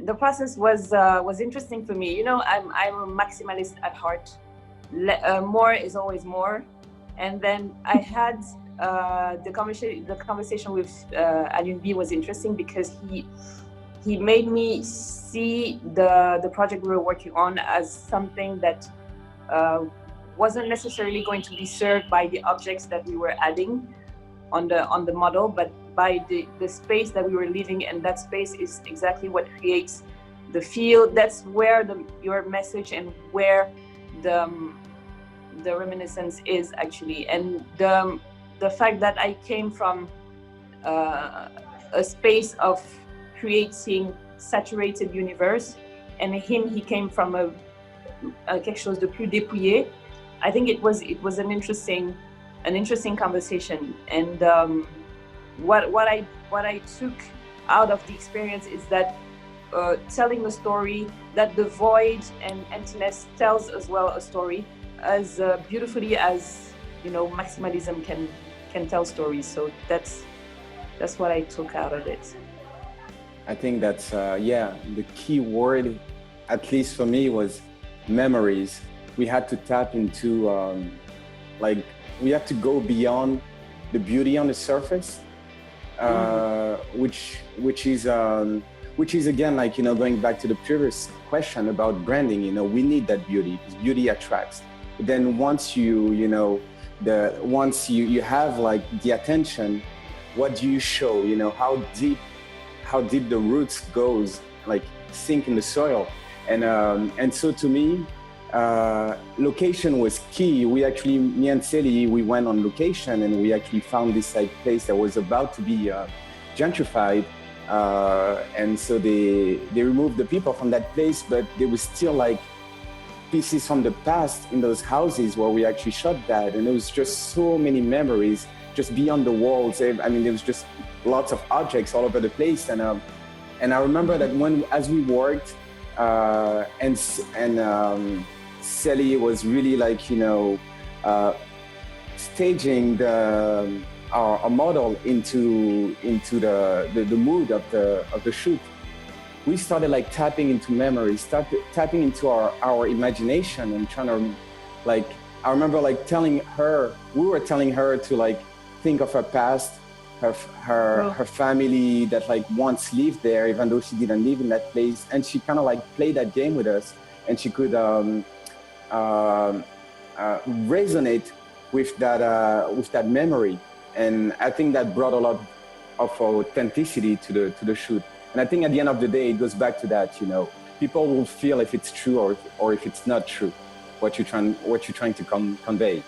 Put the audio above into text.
The process was interesting for me. You know, I'm a maximalist at heart. More is always more. And then I had the conversation with Alun B was interesting because he made me see the project we were working on as something that wasn't necessarily going to be served by the objects that we were adding on the model, but by the space that we were living, and that space is exactly what creates the feel. That's where your message and where the reminiscence is actually. And the fact that I came from a space of creating saturated universe, and he came from quelque chose de plus dépouillé. I think it was an interesting conversation. And what I took out of the experience is that telling a story, that the void and emptiness tells as well a story as beautifully as, you know, maximalism can tell stories. So that's what I took out of it. I think that's the key word, at least for me, was memories. We had to tap into we had to go beyond the beauty on the surface, which is again, like, you know, going back to the previous question about branding. You know, we need that beauty because beauty attracts. But then once you have like the attention, what do you show? You know, how deep the roots goes, like sink in the soil. And so to me, location was key. Me and Célie, we went on location and we actually found this like place that was about to be gentrified. And so they removed the people from that place, but there was still like pieces from the past in those houses where we actually shot that. And there was just so many memories just beyond the walls. I mean, there was just lots of objects all over the place. And I remember that as we worked, and Célie was really like, you know, staging our model into the mood of the shoot. We started like tapping into memories, tapping into our imagination and trying to, like, I remember like we were telling her to like think of her past, her family that like once lived there, even though she didn't live in that place. And she kind of like played that game with us, and she could resonate with that memory. And I think that brought a lot of authenticity to the shoot. And I think at the end of the day, it goes back to that, you know, people will feel if it's true or if it's not true, what you're trying to convey.